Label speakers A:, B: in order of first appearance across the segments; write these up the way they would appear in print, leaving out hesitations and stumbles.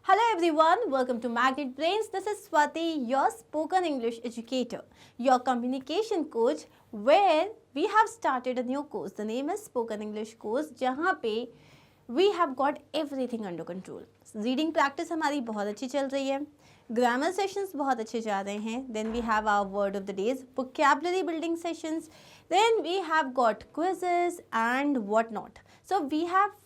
A: Hello everyone, welcome to Magnet Brains. This is Swati, your spoken English educator, your communication coach, where we have started a new course. The name is Spoken English Course, जहाँ पे we have got everything under control. Reading practice हमारी बहुत अच्छी चल रही है, grammar sessions बहुत अच्छे जा रहे हैं, then we have our word of the days, vocabulary building sessions, then we have got quizzes and what not. So we have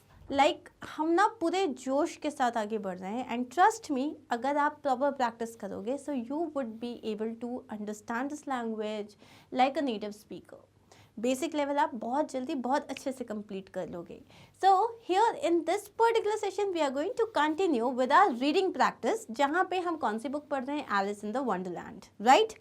A: हम ना पूरे जोश के साथ आगे बढ़ रहे हैं एंड ट्रस्ट मी, अगर आप प्रॉपर प्रैक्टिस करोगे so you would be able to understand this language like a native speaker. Basic level आप बहुत जल्दी बहुत अच्छे से कंप्लीट कर लोगे. So here in this particular session we are going to continue with our reading practice, जहाँ पे हम कौन सी बुक पढ़ रहे हैं? Alice in the Wonderland, right?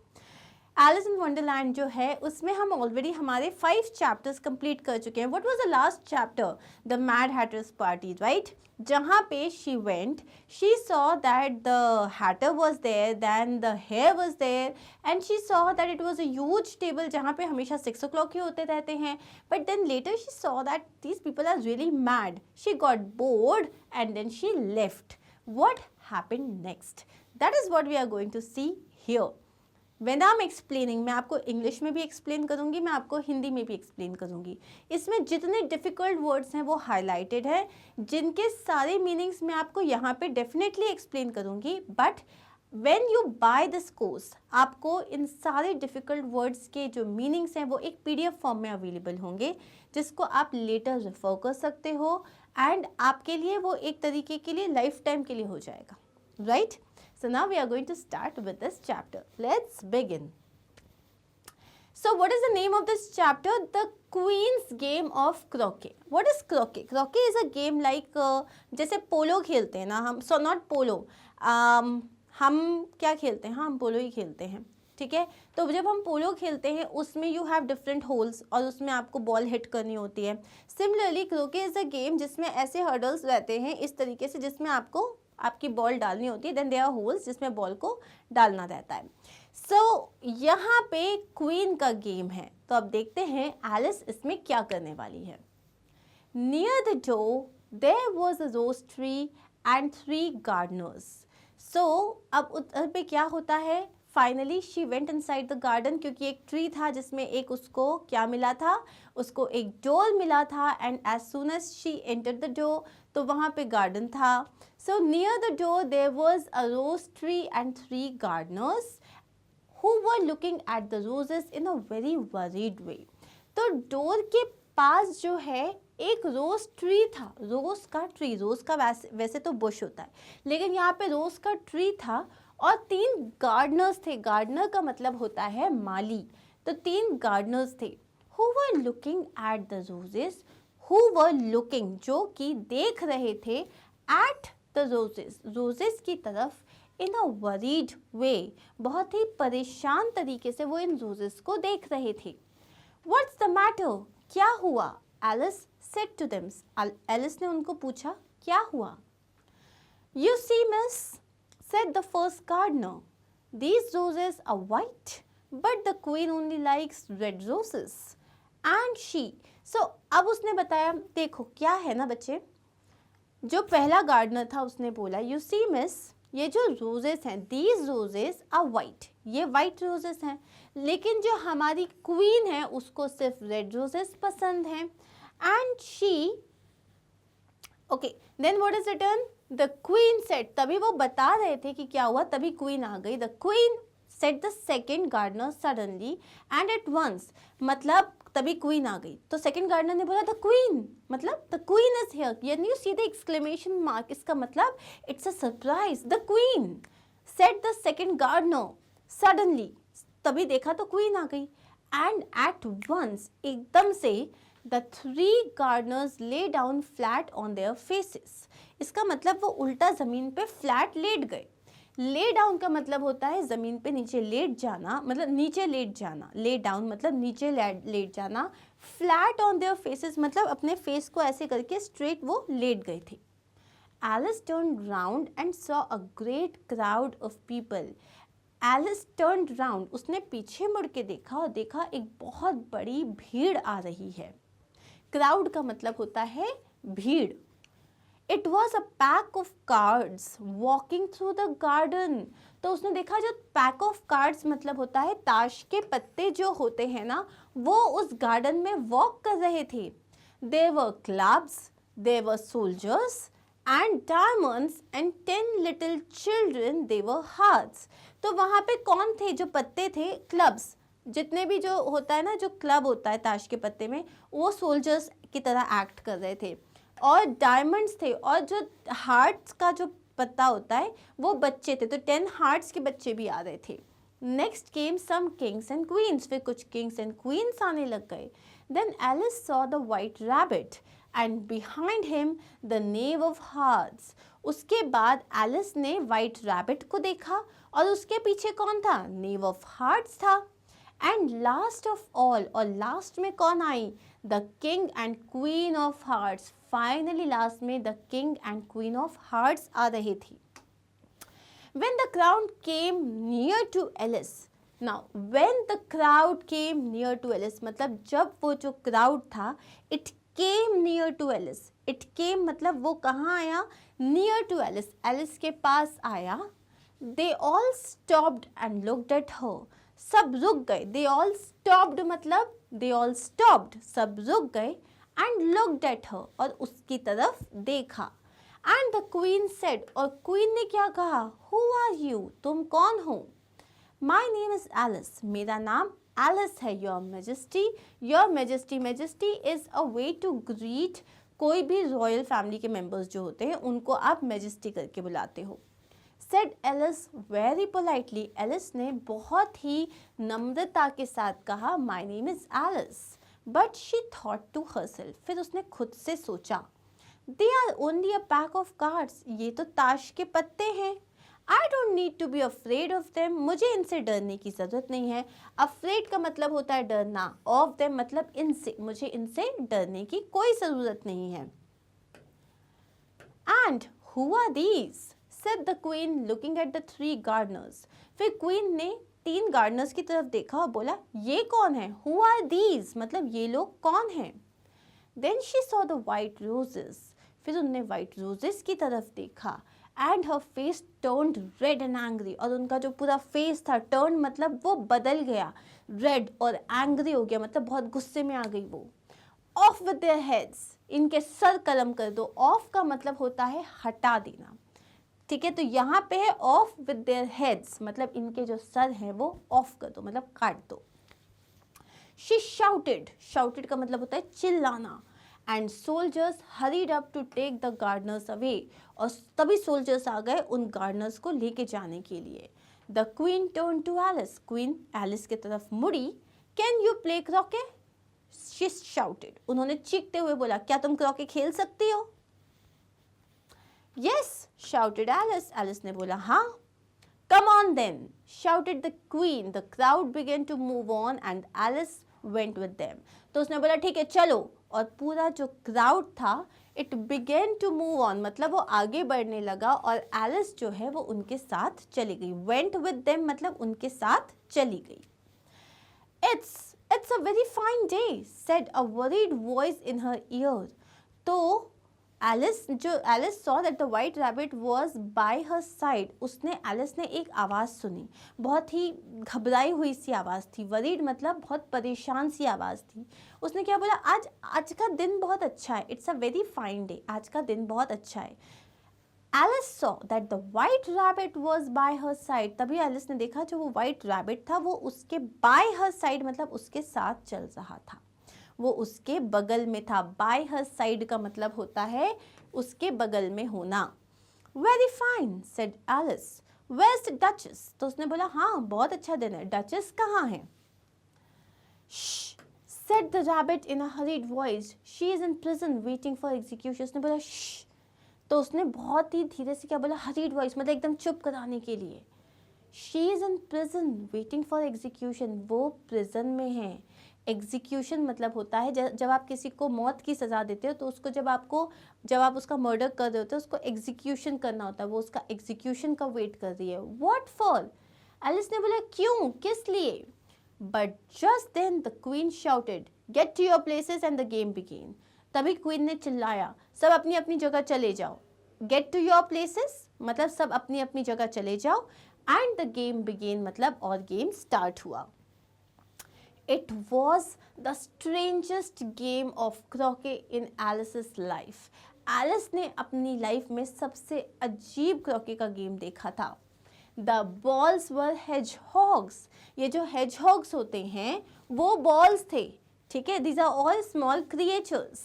A: Alice in Wonderland जो है उसमें हम ऑलरेडी हमारे 5 चैप्टर्स कंप्लीट कर चुके हैं. What was the last chapter? The mad hatter's party, right? जहाँ पे she went, she saw that the hatter was there, then the hare was there and she saw that it was a huge table जहाँ पे हमेशा 6 o'clock ही होते रहते हैं. But then later she saw that these people are really mad. She got bored and then she left. What happened next? That is what we are going to see here. When I'm explaining, मैं आपको English में भी explain करूँगी, मैं आपको हिंदी में भी explain करूँगी. इसमें जितने डिफ़िकल्ट वर्ड्स हैं वो हाईलाइटेड हैं, जिनके सारे मीनिंग्स मैं आपको यहाँ पे डेफिनेटली एक्सप्लेन करूँगी. But when you buy this course, आपको इन सारे डिफ़िकल्ट वर्ड्स के जो मीनिंग्स हैं वो एक PDF फॉर्म में अवेलेबल होंगे, जिसको आप लेटर रेफर कर सकते हो एंड आपके लिए वो एक तरीके के लिए लाइफ टाइम के लिए हो जाएगा, right? So now we are going to start with this chapter. Let's begin. So what is the name of this chapter? The Queen's Game of Croquet. What is croquet? Croquet is a game like जैसे पोलो खेलते हैं ना हम, so not polo. हम क्या खेलते हैं? हाँ, हम पोलो ही खेलते हैं, ठीक है? तो जब हम पोलो खेलते हैं उसमें यू हैव डिफरेंट होल्स और उसमें आपको बॉल हिट करनी होती है. सिमिलरली क्रोके इज़ अ गेम जिसमें ऐसे हर्डल्स रहते हैं इस तरीके से, जिसमें आपको आपकी बॉल डालनी होती है, देन देयर आर होल्स जिसमें बॉल को डालना रहता है. सो यहाँ पे क्वीन का गेम है, तो अब देखते हैं एलिस इसमें क्या करने वाली है. Near the door there was a rose tree and 3 gardeners. So अब उधर पे क्या होता है? Finally she went inside the garden, क्योंकि एक ट्री था जिसमें एक उसको क्या मिला था? उसको एक डोर मिला था and as soon as she entered the door, तो वहाँ पे गार्डन था. So near the door there was a rose tree and 3 gardeners who were looking at the roses in a very worried way. तो door के पास जो है एक रोज tree था, रोज का ट्री. रोज का वैसे तो बुश होता है, लेकिन यहाँ पे रोज का ट्री था और 3 गार्डनर्स थे. गार्डनर का मतलब होता है माली. तो 3 गार्डनर्स थे who were looking at the roses, who were looking जो कि देख रहे थे at the roses, roses की तरफ, इन अ वरीड वे, बहुत ही परेशान तरीके से वो इन रोजेस को देख रहे थे. What's the matter? क्या हुआ? Alice said to them. Alice ने उनको पूछा क्या हुआ? You see miss, said the first gardener, these roses are white but the queen only likes red roses and she. So अब उसने बताया, देखो क्या है ना बच्चे, जो पहला गार्डनर था उसने बोला यू सी मिस, ये जो रोजेस हैं, दीज रोजेस आर वाइट, ये वाइट रोजेस हैं, लेकिन जो हमारी क्वीन है उसको सिर्फ रेड रोजेस पसंद हैं. And she, okay, then what is written? The queen said, तभी वो बता रहे थे कि क्या हुआ, तभी क्वीन आ गई. The queen said the second gardener suddenly and at once, मतलब तभी क्वीन आ गई. तो सेकंड गार्डनर ने बोला द क्वीन, मतलब द क्वीन इज हियर. यानी you see the exclamation mark, इसका मतलब it's a surprise. The queen said the second gardener suddenly, तभी देखा तो क्वीन आ गई. एंड एट वंस, एकदम से, the 3 Gardner's lay down flat on their faces. इसका मतलब वो उल्टा जमीन पे फ्लैट लेट गए. ले डाउन का मतलब होता है ज़मीन पे नीचे लेट जाना, मतलब नीचे लेट जाना. ले डाउन मतलब नीचे लेट जाना. फ्लैट ऑन देयर फेसेस मतलब अपने फेस को ऐसे करके स्ट्रेट वो लेट गए थे. Alice turned round and saw a great crowd of people. Alice turned round, उसने पीछे मुड़ के देखा और देखा एक बहुत बड़ी भीड़ आ रही है. क्राउड का मतलब होता है भीड़. It was a pack of cards walking through the garden. तो उसने देखा जो पैक ऑफ कार्ड्स मतलब होता है ताश के पत्ते जो होते हैं ना, वो उस गार्डन में वॉक कर रहे थे। There were clubs, there were soldiers and diamonds and 10 little children, they were hearts. तो वहाँ पे कौन थे जो पत्ते थे? क्लब्स, जितने भी जो होता है ना, जो क्लब होता है ताश के पत्ते में, वो सोल्जर्स की तरह एक्ट कर रहे थे। और डायमंड्स थे, और जो हार्ट्स का जो पत्ता होता है वो बच्चे थे, तो 10 हार्ट्स के बच्चे भी आ रहे थे। Next came some kings and queens, फिर कुछ किंग्स एंड क्वींस आने लग गए। Then Alice saw the white rabbit and behind him the knave of hearts. उसके बाद एलिस ने वाइट रैबिट को देखा और उसके पीछे कौन था? नेव ऑफ हार्ट्स था। एंड लास्ट ऑफ ऑल, और लास्ट में कौन आई? The king and queen of hearts. Finally last में the king and queen of hearts आ रही थी। When the crowd came near to Alice, now when the crowd came near to Alice, मतलब जब वो जो crowd था, it came near to Alice, it came मतलब वो कहाँ आया? Near to Alice, Alice के पास आया। They all stopped and looked at her, सब रुक गए। They all stopped मतलब they all stopped, सब रुक गए। And looked at her, और उसकी तरफ देखा। And the queen said, और queen ने क्या कहा? Who are you? तुम कौन हो? My name is Alice, मेरा नाम Alice है। Your Majesty, Your Majesty, Majesty is a way to greet कोई भी रॉयल फैमिली के मेंबर्स जो होते हैं उनको आप Majesty करके बुलाते हो। Said Alice very politely, Alice ने बहुत ही नम्रता के साथ कहा, My name is Alice, but she thought to herself, फिर उसने खुद से सोचा, They are only a pack of cards, ये तो ताश के पत्ते हैं। I don't need to be afraid of them, मुझे इनसे डरने की ज़रूरत नहीं है। Afraid का मतलब होता है डरना, of them मतलब इनसे, मुझे इनसे डरने की कोई ज़रूरत नहीं है। And who are these? said the queen looking at the 3 gardeners. फिर queen ने 3 gardeners की तरफ देखा और बोला, ये कौन है? Who are these? मतलब ये लोग कौन हैं? Then she saw the white roses. फिर उन्होंने white roses की तरफ देखा। And her face turned red and angry. और उनका जो पूरा face था, turn मतलब वो बदल गया, red और angry हो गया, मतलब बहुत गुस्से में आ गई वो। Off with their heads, इनके सर कलम कर दो। Off का मतलब होता है हटा देना, ठीक है। तो यहाँ पे है off with their heads, मतलब इनके जो सर हैं वो off कर दो, मतलब काट दो। She shouted, shouted का मतलब होता है चिल्लाना। And soldiers hurried up to take the gardeners away, और तभी soldiers आ गए उन gardeners को लेके जाने के लिए। The queen turned to Alice, queen Alice के तरफ मुड़ी। Can you play croquet? She shouted, उन्होंने चीखते हुए बोला, क्या तुम क्रोके खेल सकती हो? Yes, shouted Alice, Alice ने बोला हाँ। Come on then, shouted the queen. The crowd began to move on and Alice went with them. तो उसने बोला ठीक है चलो, और पूरा जो क्राउड था it began to move on मतलब वो आगे बढ़ने लगा और एलिस जो है वो उनके साथ चली गई। went with them मतलब उनके साथ चली गई। It's a very fine day, said a worried voice in her ear. तो Alice saw that the white rabbit was by her side. उसने Alice ने एक आवाज़ सुनी, बहुत ही घबराई हुई सी आवाज़ थी। worried मतलब बहुत परेशान सी आवाज़ थी। उसने क्या बोला, आज का दिन बहुत अच्छा है। It's a very fine day, आज का दिन बहुत अच्छा है। Alice saw that the white rabbit was by her side. तभी Alice ने देखा जो वो white rabbit था वो उसके by her side मतलब उसके साथ चल रहा था, वो उसके बगल में था। बाय हर साइड का मतलब होता है उसके बगल में होना। Very fine, said Alice. Where is the duchess? तो उसने बोला हाँ बहुत अच्छा दिन है, डचेस कहाँ है? Said the rabbit in a hurried voice, she is in prison waiting for execution. उसने बोला श्श, तो उसने बहुत ही धीरे से क्या बोला, हरीड वॉइस मतलब एकदम चुप कराने के लिए। She is in prison waiting for execution, वो प्रिजन में है। एग्जीक्यूशन मतलब होता है जब आप किसी को मौत की सज़ा देते हो तो उसको जब आप उसका मर्डर कर रहे होते हो उसको एग्जीक्यूशन करना होता है, वो उसका एग्जीक्यूशन का वेट कर रही है। What for? एलिस ने बोला क्यों, किस लिए? But just then the queen shouted, get to your places and the game began. तभी क्वीन ने चिल्लाया, सब अपनी अपनी जगह चले जाओ, गेट टू योर प्लेसेस, मतलब सब अपनी अपनी जगह चले जाओ। एंड द गेम बिगेन, मतलब और गेम स्टार्ट हुआ। It was the strangest game of croquet in Alice's life. Alice ने अपनी लाइफ में सबसे अजीब क्रोके का गेम देखा था। The balls were hedgehogs. ये जो hedgehogs होते हैं वो balls थे, ठीक है। These are all small creatures.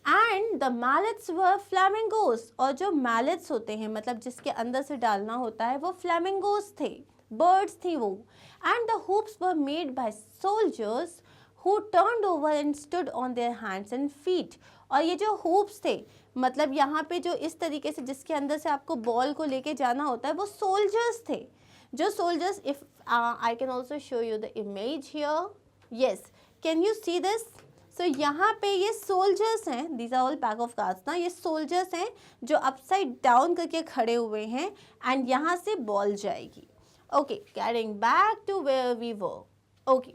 A: And the mallets were flamingos. और जो mallets होते हैं, मतलब जिसके अंदर से डालना होता है, वो flamingos थे, birds थी वो। And the hoops were made by soldiers who turned over and stood on their hands and feet. और ये जो hoops थे, मतलब यहाँ पे जो इस तरीके से जिसके अंदर से आपको बॉल को लेके जाना होता है, वो soldiers थे। जो soldiers, if I can also show you the image here. Yes, can you see this? So यहाँ पे ये soldiers हैं, these are all pack of cards ना, ये soldiers हैं जो upside down करके खड़े हुए हैं, and यहाँ से बॉल जाएगी। Okay, carrying back to where we were. Okay.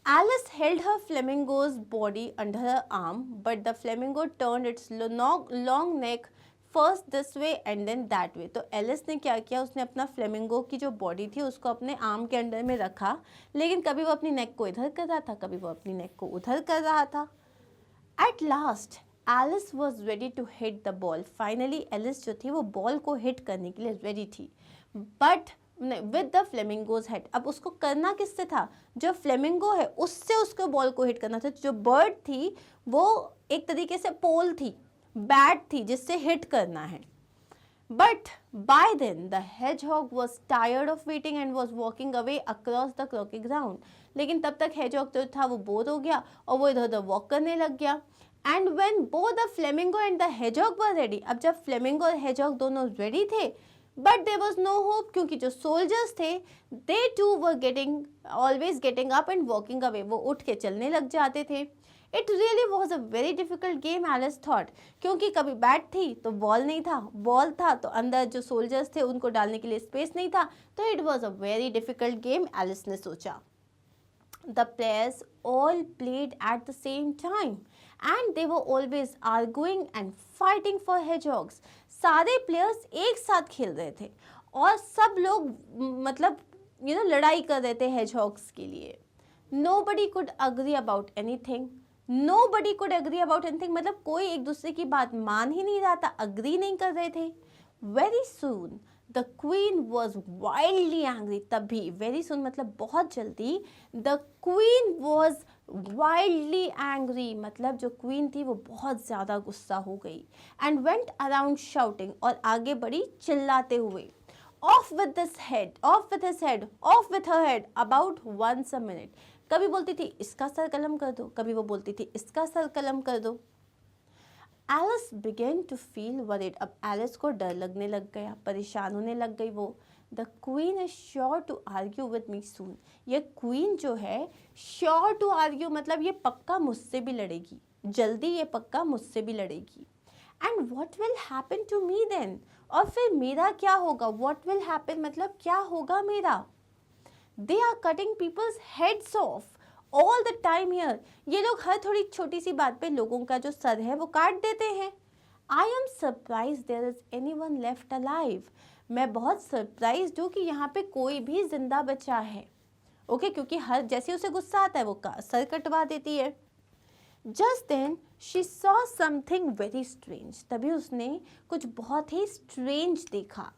A: Alice held her flamingo's body under her arm, but the flamingo turned its long neck first this way and then that way. तो Alice ने क्या किया, उसने अपना flamingo की जो body थी उसको अपने आर्म के अंडर में रखा, लेकिन कभी वो अपनी नेक को इधर कर रहा था, कभी वो अपनी नेक को उधर कर रहा था। At last, Alice was ready to hit the ball. Finally, Alice जो थी वो बॉल को हिट करने के लिए रेडी थी, but with the flamingos head. अब उसको करना किससे था, जो फ्लेमिंगो है उससे उसको बॉल को हिट करना था। जो बर्ड थी वो एक तरीके से पोल थी, बैट थी जिससे हिट करना है। But by then the hedgehog was tired of waiting and was walking away across the croquet ground. लेकिन तब तक hedgehog जो था वो बोर हो गया और वो इधर उधर वॉक करने लग गया। And when both the flamingo and the hedgehog were ready, अब जब फ्लेमिंगो और hedgehog दोनों रेडी थे, but there was no hope, क्योंकि जो सोल्जर्स थे they too were always getting up and walking away, वो उठ के चलने लग जाते थे। It really was a very difficult game, Alice thought, क्योंकि कभी बैट थी तो बॉल नहीं था, बॉल था तो अंदर जो सोल्जर्स थे उनको डालने के लिए स्पेस नहीं था, तो it was a very difficult game, Alice ने सोचा। The players all played at the same time and they were always arguing and fighting for hedgehogs. सारे प्लेयर्स एक साथ खेल रहे थे और सब लोग मतलब लड़ाई कर रहे थे hedgehogs के लिए। Nobody could agree about anything. Nobody could agree about anything, मतलब कोई एक दूसरे की बात मान ही नहीं रहा था, अग्री नहीं कर रहे थे। Very soon the queen was wildly angry. तभी very soon मतलब बहुत जल्दी, the queen was wildly angry, मतलब जो queen थी वो बहुत ज़्यादा गुस्सा हो गई, and went around shouting, और आगे बढ़ी चिल्लाते हुए, off with this head, off with his head, off with her head, about once a minute. कभी बोलती थी इसका सर कलम कर दो, कभी वो बोलती थी इसका सर कलम कर दो। Alice began to feel worried. अब एलिस को डर लगने लग गया, परेशान होने लग गई वो। The queen is sure to argue with me soon. ये क्वीन जो है sure to argue मतलब ये पक्का मुझसे भी लड़ेगी, जल्दी ये पक्का मुझसे भी लड़ेगी। And what will happen to me then? और फिर मेरा क्या होगा? What will happen मतलब क्या होगा मेरा? They are cutting people's heads off all the time here. ये लोग हर थोड़ी छोटी सी बात पे लोगों का जो सर है वो काट देते हैं। I am surprised there is anyone left alive. मैं बहुत सरप्राइज हूँ कि यहाँ पे कोई भी जिंदा बचा है। ओके, क्योंकि हर जैसे उसे गुस्सा आता है वो सर कटवा देती है। Just then she saw something very strange. तभी उसने कुछ बहुत ही strange देखा।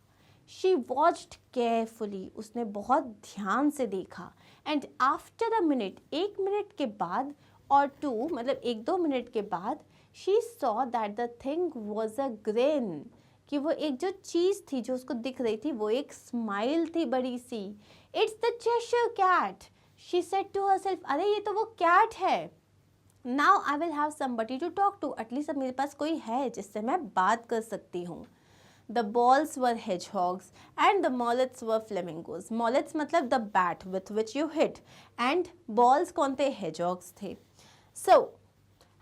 A: She watched carefully. उसने बहुत ध्यान से देखा। And after a minute, एक मिनट के बाद और two मतलब एक दो मिनट के बाद, she saw that the thing was a grin. कि वो एक जो चीज़ थी जो उसको दिख रही थी वो एक स्माइल थी बड़ी सी। It's the Cheshire cat. She said to herself, अरे ये तो वो कैट है। Now I will have somebody to talk to. At least अब मेरे पास कोई है जिससे मैं बात कर सकती हूँ। The balls were hedgehogs and the mollets were flamingos. Mollets मतलब the bat with which you hit and balls कौन थे? Hedgehogs थे। So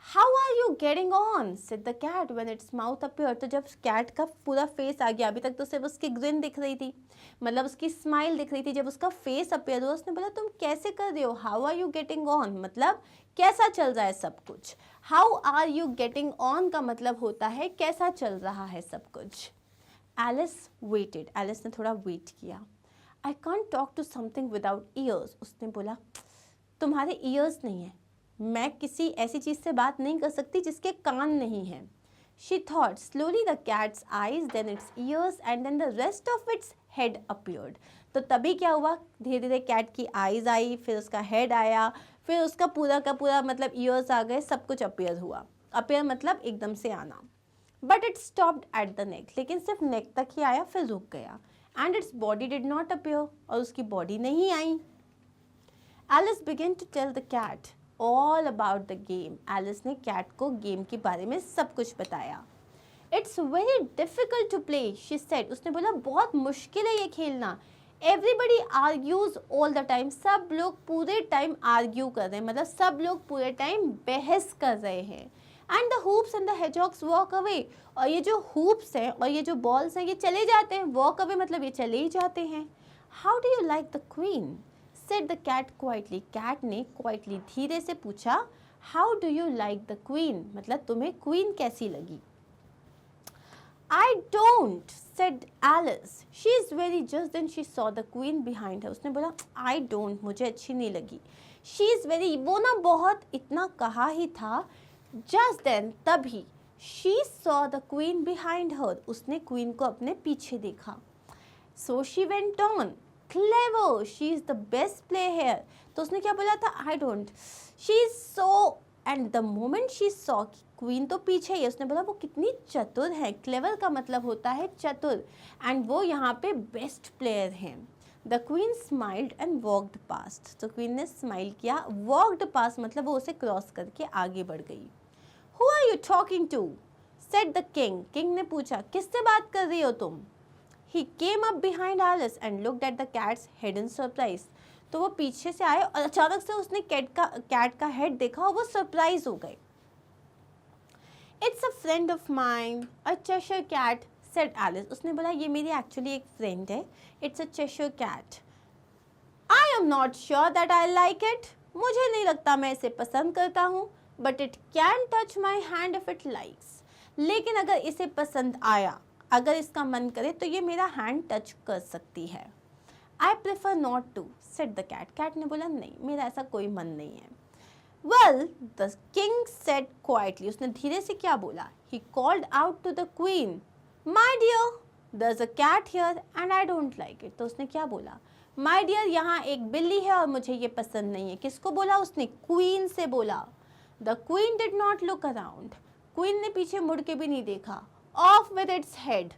A: How are you getting on? said the cat when its mouth appeared. तो जब cat का पूरा face आ गया, अभी तक तो सिर्फ उसकी ग्रिन दिख रही थी, मतलब उसकी स्माइल दिख रही थी, जब उसका फेस अपीयर हुआ उसने बोला तुम कैसे कर रहे हो? How are you getting on मतलब कैसा चल रहा है सब कुछ. How are you getting on का मतलब होता है कैसा चल रहा है सब कुछ. एलिस वेटेड, एलिस ने थोड़ा वेट किया. I can't talk to something without ears. उसने बोला तुम्हारे ईयर्स नहीं है, मैं किसी ऐसी चीज़ से बात नहीं कर सकती जिसके कान नहीं हैं. She thought slowly the cat's eyes, then its ears and then the rest of its head appeared. तो तभी क्या हुआ, धीरे धीरे कैट की आईज आई, फिर उसका हेड आया, फिर उसका पूरा का पूरा मतलब ईयर्स आ गए, सब कुछ अपीयर हुआ. अपीयर मतलब एकदम से आना. But it stopped at the neck, लेकिन सिर्फ नेक तक ही आया, फिर रुक गया. And its body did not appear, और उसकी बॉडी नहीं आई. Alice began to tell the cat all about the game. Alice ने कैट को गेम के बारे में सब कुछ बताया. It's very difficult to play, she said. उसने बोला बहुत मुश्किल है ये खेलना. Everybody argues all the time, सब लोग पूरे टाइम आर्ग्यू कर रहे हैं, मतलब सब लोग पूरे टाइम बहस कर रहे हैं. And the hoops and the hedgehogs walk away, और ये जो हूप्स हैं और ये जो बॉल्स हैं ये चले जाते हैं. वॉक अवे मतलब ये चले ही जाते हैं. How do you like the queen, said the cat quietly. Cat ने क्वाइटली धीरे से पूछा how do you like the queen, मतलब तुम्हें क्वीन कैसी लगी. I don't, said Alice. She is very just. Then she saw the queen behind her. उसने बोला I don't, मुझे अच्छी नहीं लगी. She is very, वो ना बहुत इतना कहा ही था. Just then, तभी she saw the queen behind her. उसने queen को अपने पीछे देखा. So she went on. Clever, she is the best player here. तो उसने क्या बोला था, I don't. She is so, and the moment she saw queen तो पीछे ही है, उसने बोला वो कितनी चतुर है. क्लेवर का मतलब होता है चतुर, एंड वो यहाँ पे बेस्ट प्लेयर हैं. The queen smiled and walked past. तो क्वीन ने स्माइल किया, वॉकड पास्ट मतलब वो उसे क्रॉस करके आगे बढ़ गई. Who are you talking to, said the king. King ने पूछा किससे बात कर रही हो तुम. He came up behind Alice and looked at the cat's head in surprise. तो वो पीछे से आए और अचानक से उसने कैट का हेड देखा और वो सरप्राइज हो गए. It's a friend of mine, a Cheshire cat, said Alice. उसने बोला ये मेरी एक्चुअली एक फ्रेंड है. It's a Cheshire cat. I am not sure that I like it. मुझे नहीं लगता मैं इसे पसंद करता हूँ. But it can touch my hand if it likes. लेकिन अगर इसे पसंद आया, अगर इसका मन करे तो ये मेरा हैंड टच कर सकती है. I prefer not to, said the cat. Cat ने बोला नहीं, मेरा ऐसा कोई मन नहीं है. Well, the king said quietly. उसने धीरे से क्या बोला, he called out to the queen, my dear there is a cat here and I don't like it. तो उसने क्या बोला, माई डियर यहाँ एक बिल्ली है और मुझे ये पसंद नहीं है. किसको बोला उसने, क्वीन से बोला. The queen did not look around. Queen ने पीछे मुड़ के भी नहीं देखा. Off with its head.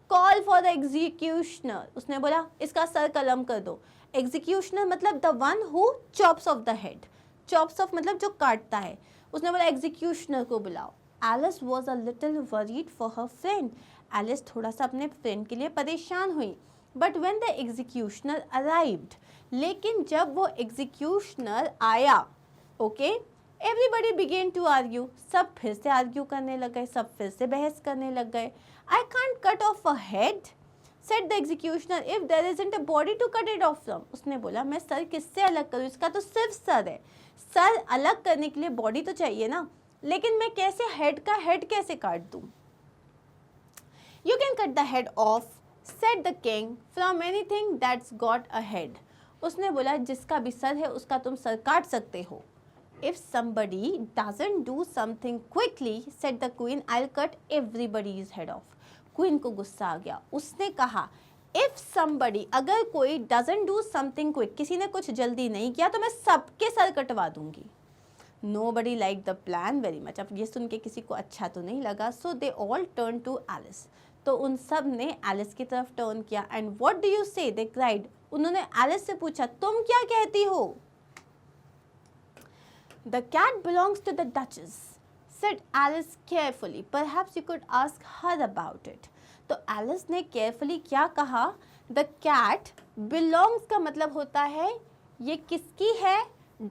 A: Call for the executioner. उसने बोला इसका सर कलम कर दो. Executioner मतलब the one who chops off the head. Chops off मतलब जो काटता है. उसने बोला executioner को बुलाओ. Alice was a little worried for her friend. Alice थोड़ा सा अपने फ्रेंड के लिए परेशान हुई. But when the executioner arrived, लेकिन जब वो executioner आया, okay, Everybody began to argue. सब फिर से आर्ग्यू करने लग गए, सब फिर से बहस करने लग गए. I can't cut off a head, said the executioner, if there isn't a body to cut it off from. उसने बोला मैं सर किससे अलग करूँ, इसका तो सिर्फ सर है. सर अलग करने के लिए बॉडी तो चाहिए ना, लेकिन मैं कैसे हेड का हेड कैसे काट दूँ. You can cut the head off, said the king, from anything that's got a head. उसने बोला जिसका भी सर है उसका तुम सर काट सकते हो. If somebody doesn't do something quickly, said the queen, I'll cut everybody's head off. Queen को गुस्सा आ गया. उसने कहा if somebody, अगर कोई doesn't do something quick, किसी ने कुछ जल्दी नहीं किया तो मैं सबके सर कटवा दूंगी. Nobody liked the plan very much. अब ये सुन के किसी को अच्छा तो नहीं लगा. So they all turned to Alice. तो उन सब ने एलिस की तरफ टर्न किया. And what do you say? They cried. उन्होंने एलिस से पूछा तुम क्या कहती हो. The cat belongs to the Duchess, said Alice carefully. Perhaps you could ask her about it. तो Alice ने carefully क्या कहा, The cat belongs का मतलब होता है ये किसकी है,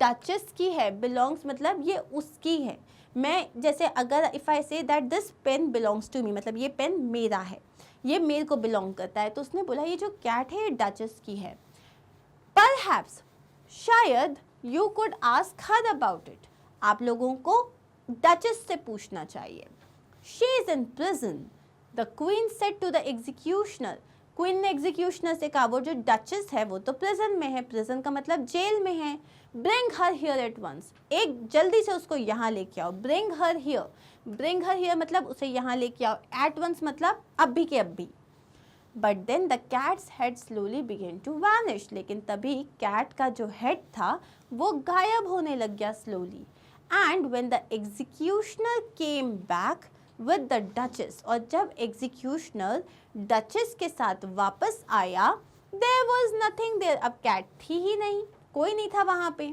A: Duchess की है. Belongs मतलब ये उसकी है. मैं जैसे अगर if I say that this pen belongs to me, मतलब ये पेन मेरा है, ये मेरे को बिलोंग करता है, तो उसने बोला ये जो कैट है ये डचेस की है। परहैप्स, शायद you could ask her about it, आप लोगों को डचेस से पूछना चाहिए। She is in prison, the queen said to the executioner, क्वीन ने एग्जीक्यूशनर से कहा वो जो डचेस है वो तो प्रिजन में है, प्रिजन का मतलब जेल में है। Bring her here at once, एक जल्दी से उसको यहाँ लेके आओ। Bring her here, bring her here मतलब उसे यहाँ लेके आओ, एट वंस मतलब अभी के अभी। But then the cat's head slowly began to vanish, लेकिन तभी कैट का जो हेड था वो गायब होने लग गया slowly. And when the executioner came back with the duchess, और जब एग्जीक्यूशनर डचेस के साथ वापस आया, देयर वाज नथिंग देयर, अब कैट थी ही नहीं, कोई नहीं था वहां पे।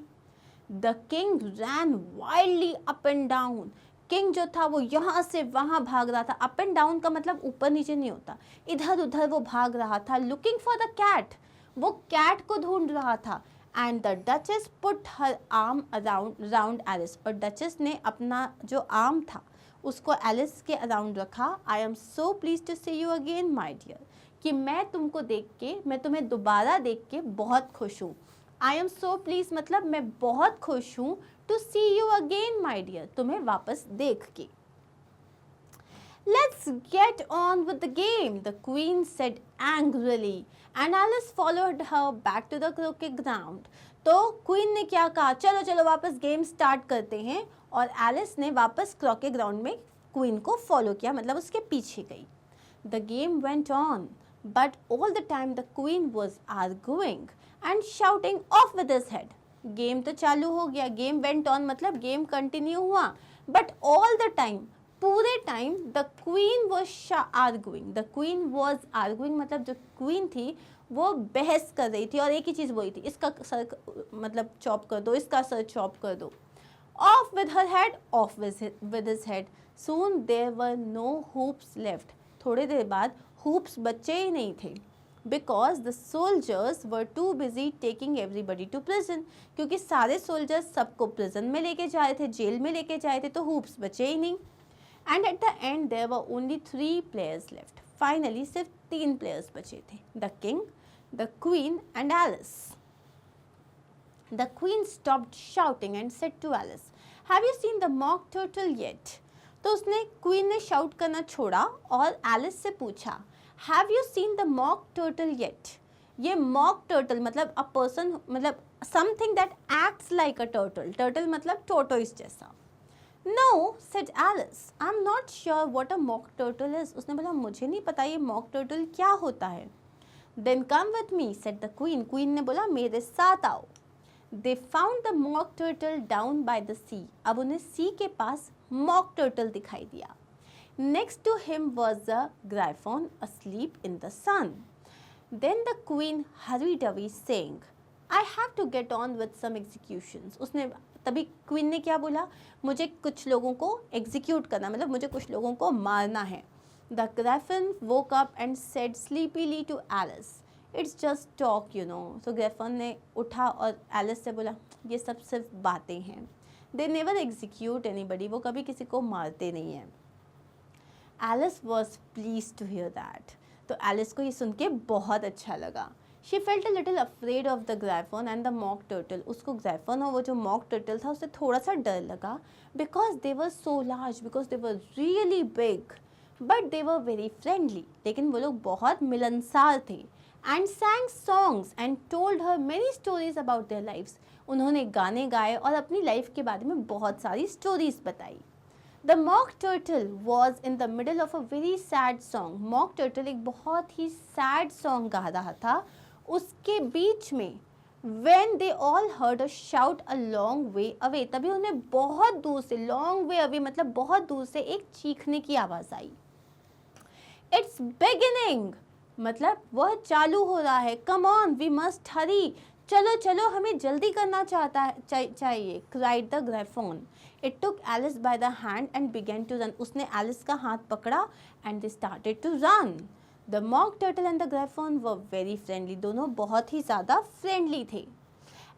A: The king ran wildly up and down, king जो था वो यहाँ से वहाँ भाग रहा था। अप एंड डाउन का मतलब ऊपर नीचे नहीं होता, इधर उधर वो भाग रहा था। लुकिंग फॉर द कैट, वो कैट को ढूंढ रहा था। And the duchess put her arm around Alice, और डचेस ने अपना जो आर्म था उसको एलिस के अराउंड रखा। I am so pleased to see you again my dear, कि मैं तुमको देख के, मैं तुम्हें दोबारा देख के बहुत खुश हूँ। आई एम सो प्लीज मतलब मैं बहुत खुश हूँ, to see you again my dear, तुम्हें वापस देख के। Let's get on with the game, the queen said angrily, and Alice followed her back to the croquet ground. तो क्वीन ने क्या कहा, चलो चलो वापस गेम स्टार्ट करते हैं, और एलिस ने वापस क्रोके ग्राउंड में क्वीन को फॉलो किया, मतलब उसके पीछे गई। The game went on, but all the time the queen was arguing and shouting off with his head. Game तो चालू हो गया, गेम वेंट ऑन मतलब गेम कंटिन्यू हुआ, बट ऑल द टाइम, पूरे time the queen was arguing, the queen was arguing मतलब जो queen थी वो बहस कर रही थी, और एक ही चीज़ बोली थी, इसका सर मतलब चॉप कर दो, इसका सर चॉप कर दो। Off with her head, off with his head. Soon there were no hoops left, थोड़ी देर बाद हूप्स बचे ही नहीं थे। Because the soldiers were too busy taking everybody to prison, क्योंकि सारे सोल्जर्स सबको प्रिजन में लेके जा रहे थे, जेल में लेके जा रहे थे, तो हूप्स बचे ही नहीं। And at the end there were only 3 players left, finally सिर्फ 3 प्लेयर्स बचे थे, the king, the queen and Alice. The queen stopped shouting and said to Alice, have you seen the mock turtle yet? तो उसने, queen ने shout करना छोड़ा और Alice से पूछा, have you seen the mock turtle yet? ये mock turtle मतलब अ पर्सन, मतलब something that acts like a turtle, turtle मतलब टोटोइस जैसा। No said Alice, I am not sure what a mock turtle is. उसने बोला मुझे नहीं पता ये मॉक टर्टल क्या होता है। Then come with me said the queen, queen ने बोला मेरे साथ आओ। They found the mock turtle down by the sea, अब उन्हें सी के पास मॉक टर्टल दिखाई दिया। Next to him was the Gryphon asleep in the sun. Then the queen hurried away saying, I have to get on with some executions. उसने तभी queen ने क्या बोला, मुझे कुछ लोगों को एग्जीक्यूट करना, मतलब मुझे कुछ लोगों को मारना है। The Gryphon woke up and said sleepily to Alice, It's just talk, you know. So Gryphon ने उठा और एलिस से बोला ये सब सिर्फ बातें हैं। They never execute anybody, वो कभी किसी को मारते नहीं हैं। Alice was pleased to hear that. तो एलिस को ये सुन के बहुत अच्छा लगा। She felt a little afraid of the Gryphon and the mock turtle. उसको ग्राइफन और वो जो mock turtle था उससे थोड़ा सा डर लगा, because they were so large, because they were really big, but they were very friendly. लेकिन वो लोग बहुत मिलनसार थे। And sang songs and told her many stories about their lives. उन्होंने गाने गाए और अपनी लाइफ के बारे में बहुत सारी स्टोरीज बताई। The mock turtle was in the middle of a very sad song. Mock turtle एक बहुत ही sad song गा रहा था। उसके बीच में when they all heard a shout a long way away, तभी उन्हें बहुत दूर से, long way away मतलब बहुत दूर से एक चीखने की आवाज़ आई। It's beginning, मतलब वह चालू हो रहा है। Come on, we must hurry. चलो चलो हमें जल्दी करना चाहिए। Cried the Gryphon. It took Alice by the hand and began to run. उसने एलिस का हाथ पकड़ा and they started to run. The mock turtle and the Gryphon were very friendly. दोनों बहुत ही ज़्यादा friendly थे.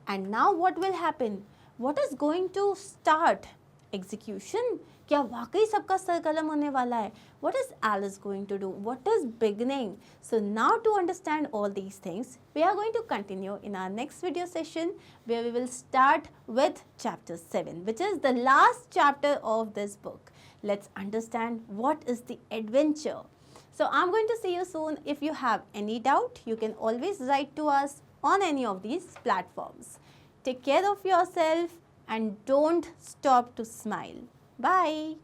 A: And now what will happen? What is going to start? Execution, क्या वाकई सबका सरकलम होने वाला है? What is Alice going to do? What is beginning? So now to understand all these things, we are going to continue in our next video session where we will start with chapter 7, which is the last chapter of this book. Let's understand what is the adventure. So I'm going to see you soon. If you have any doubt, you can always write to us on any of these platforms. Take care of yourself and don't stop to smile. Bye.